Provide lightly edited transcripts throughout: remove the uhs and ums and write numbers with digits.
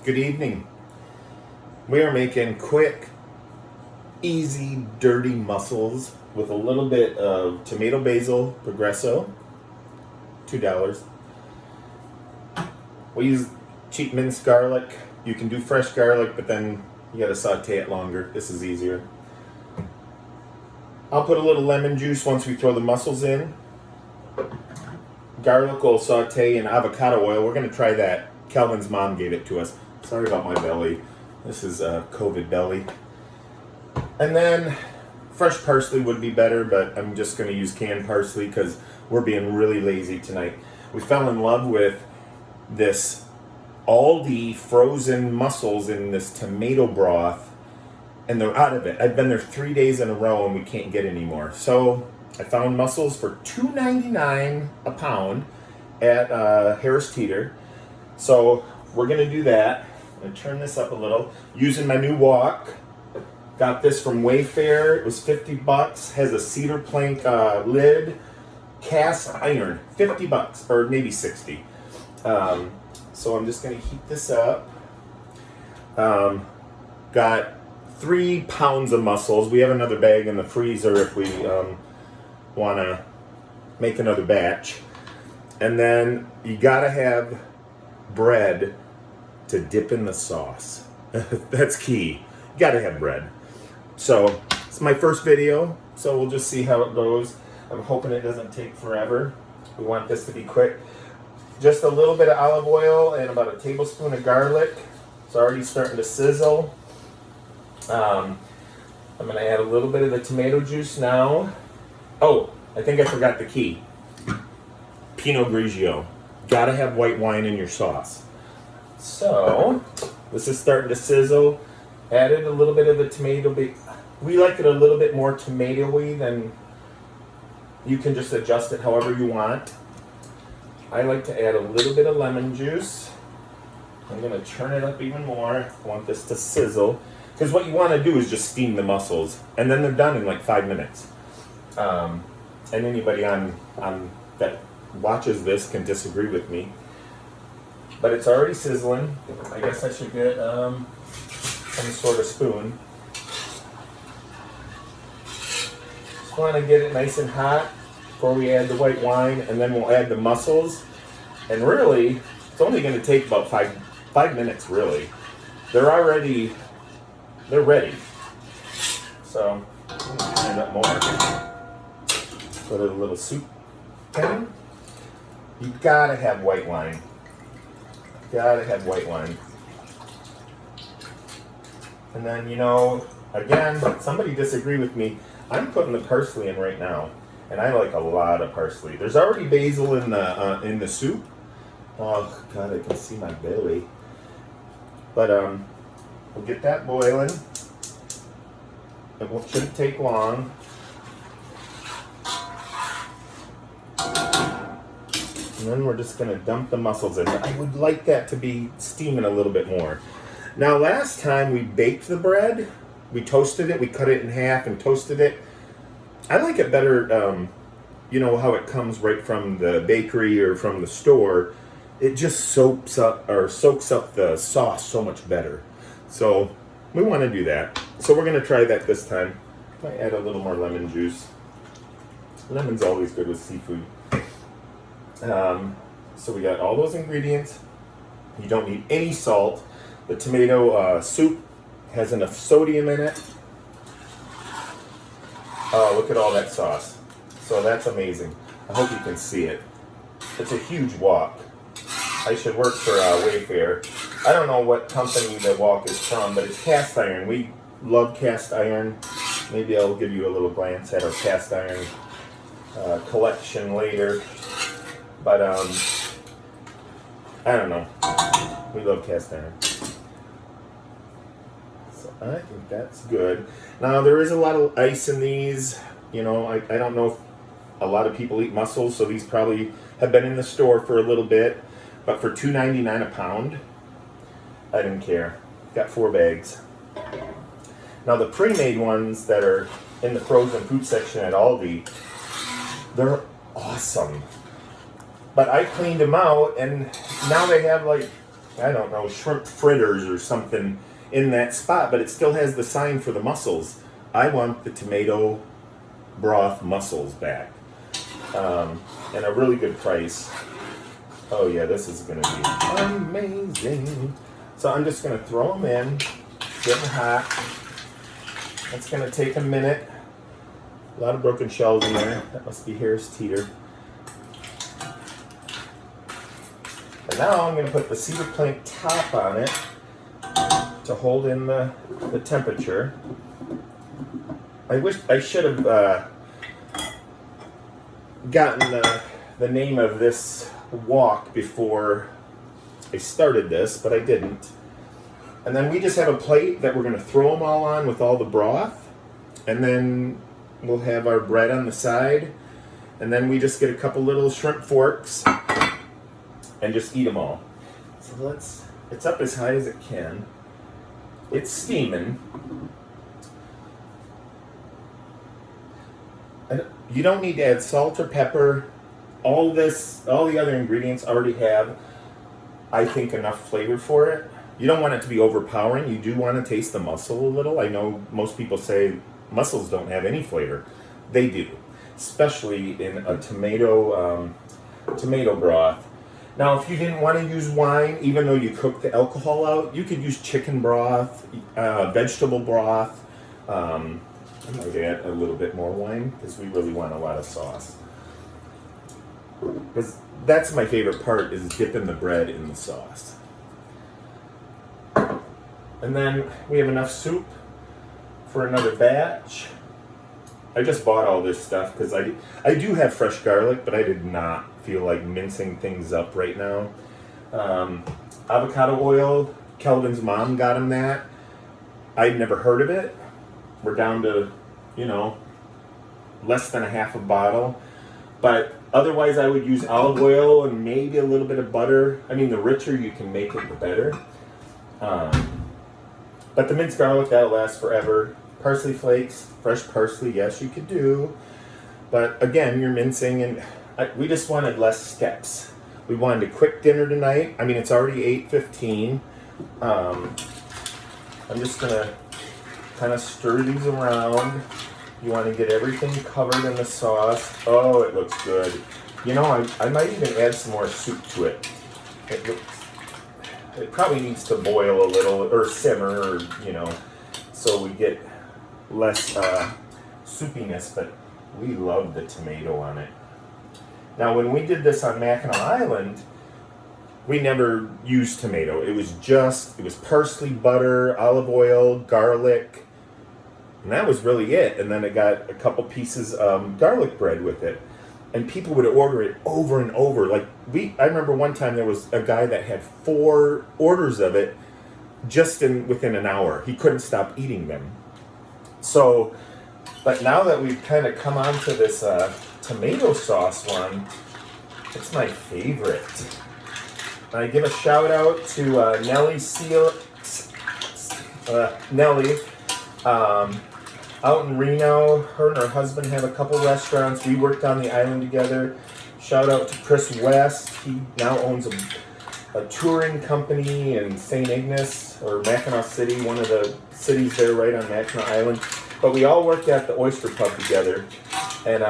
Good evening. We are making quick, easy, dirty mussels with a little bit of tomato basil progresso, $2. We use cheap minced garlic. You can do fresh garlic, but then you gotta saute it longer. This is easier. I'll put a little lemon juice once we throw the mussels in. Garlic will saute in avocado oil. We're gonna try that. Calvin's mom gave it to us. Sorry about my belly. This is COVID belly. And then fresh parsley would be better, but I'm just going to use canned parsley because we're being really lazy tonight. We fell in love with this Aldi frozen mussels in this tomato broth, and they're out of it. I've been there 3 days in a row and we can't get any more. So I found mussels for $2.99 a pound at Harris Teeter. So we're going to do that. I'm going to turn this up a little using my new wok. Got this from Wayfair. It was $50. Has a cedar plank lid. Cast iron. $50 or maybe 60. So I'm just going to heat this up. Got 3 pounds of mussels. We have another bag in the freezer if we want to make another batch. And then you got to have bread to dip in the sauce. That's key. You gotta have bread. So it's my first video, so we'll just see how it goes. I'm hoping it doesn't take forever. We want this to be quick. Just a little bit of olive oil and about a tablespoon of garlic. It's already starting to sizzle. I'm gonna add a little bit of the tomato juice now. Oh, I think I forgot the key. Pinot Grigio. Gotta have white wine in your sauce. So, this is starting to sizzle. Added a little bit of the tomato. We like it a little bit more tomatoey than, you can just adjust it however you want. I like to add a little bit of lemon juice. I'm going to turn it up even more. I want this to sizzle. Because what you want to do is just steam the mussels. And then they're done in like 5 minutes. And anybody on that watches this can disagree with me. But it's already sizzling. I guess I should get some sort of spoon. Just want to get it nice and hot before we add the white wine, and then we'll add the mussels. And really, it's only going to take about five minutes, really. They're ready. So, I'm going to turn it up more. Put a little soup pan. You gotta have white wine. Gotta have white wine. And then, again, somebody disagree with me. I'm putting the parsley in right now, and I like a lot of parsley. There's already basil in the soup. Oh God, I can see my belly. But we'll get that boiling. It shouldn't take long. And then we're just going to dump the mussels in. I would like that to be steaming a little bit more. Now, last time we baked the bread, we toasted it, we cut it in half and toasted it. I like it better, how it comes right from the bakery or from the store. It just soaks up the sauce so much better. So we want to do that. So we're going to try that this time. Might add a little more lemon juice. Lemon's always good with seafood. So we got all those ingredients. You don't need any salt. The tomato soup has enough sodium in it. Oh, look at all that sauce. So that's amazing. I hope you can see it. It's a huge wok. I should work for Wayfair. I don't know what company the wok is from, but it's cast iron. We love cast iron. Maybe I'll give you a little glance at our cast iron collection later. But, I don't know. We love cast iron. So I think that's good. Now, there is a lot of ice in these. I don't know if a lot of people eat mussels, so these probably have been in the store for a little bit. But for $2.99 a pound, I didn't care. Got 4 bags. Now, the pre-made ones that are in the frozen food section at Aldi, they're awesome. But I cleaned them out, and now they have like I don't know, shrimp fritters or something in that spot, but it still has the sign for the mussels. I want the tomato broth mussels back. And a really good price. Oh yeah, this is gonna be amazing. So I'm just gonna throw them in, getting hot. It's gonna take a minute. A lot of broken shells in there. That must be Harris Teeter. And now I'm gonna put the cedar plank top on it to hold in the temperature. I wish I should have gotten the name of this wok before I started this, but I didn't. And then we just have a plate that we're going to throw them all on with all the broth, and then we'll have our bread on the side, and then we just get a couple little shrimp forks and just eat them all. So it's up as high as it can. It's steaming. And you don't need to add salt or pepper. All the other ingredients already have, I think, enough flavor for it. You don't want it to be overpowering. You do want to taste the mussel a little. I know most people say mussels don't have any flavor. They do, especially in a tomato broth. Now, if you didn't want to use wine, even though you cook the alcohol out, you could use chicken broth, vegetable broth. I might add a little bit more wine because we really want a lot of sauce. Because that's my favorite part, is dipping the bread in the sauce. And then we have enough soup for another batch. I just bought all this stuff because I do have fresh garlic, but I did not feel like mincing things up right now. Avocado oil, Kelvin's mom got him that. I'd never heard of it. We're down to, less than a half a bottle. But otherwise I would use olive oil and maybe a little bit of butter. I mean, the richer you can make it, the better. But the minced garlic, that'll last forever. Parsley flakes, fresh parsley, yes, you could do. But again, you're mincing, and we just wanted less steps. We wanted a quick dinner tonight. I mean, it's already 8:15. I'm just going to kind of stir these around. You want to get everything covered in the sauce. Oh, it looks good. I might even add some more soup to it. It probably needs to boil a little, or simmer, or, so we get less soupiness, but we love the tomato on it. Now, when we did this on Mackinac Island, we never used tomato. It was parsley, butter, olive oil, garlic, and that was really it. And then I got a couple pieces of garlic bread with it. And people would order it over and over. I remember one time there was a guy that had 4 orders of it just within an hour. He couldn't stop eating them. So, but now that we've kind of come on to this tomato sauce one, it's my favorite. I give a shout out to Nellie, out in Reno. Her and her husband have a couple restaurants. We worked on the island together. Shout out to Chris West. He now owns a touring company in St. Ignace, or Mackinac City, one of the cities there right on Mackinac Island. But we all worked at the Oyster Pub together, and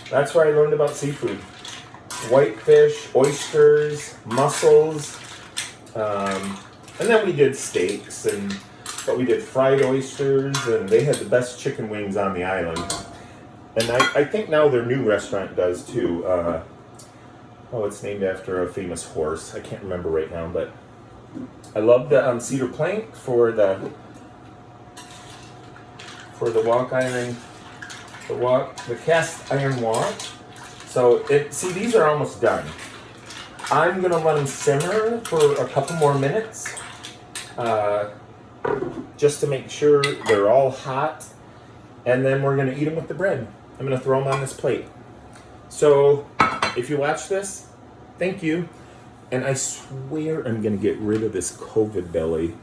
that's where I learned about seafood. Whitefish, oysters, mussels, and then we did steaks, but we did fried oysters, and they had the best chicken wings on the island. And I think now their new restaurant does too. It's named after a famous horse. I can't remember right now, but I love the cedar plank for the wok iron, the cast iron wok. So these are almost done. I'm gonna let them simmer for a couple more minutes, just to make sure they're all hot, and then we're gonna eat them with the bread. I'm gonna throw them on this plate. So if you watch this, thank you. And I swear I'm gonna get rid of this COVID belly.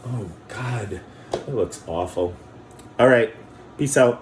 Oh God, it looks awful. All right, peace out.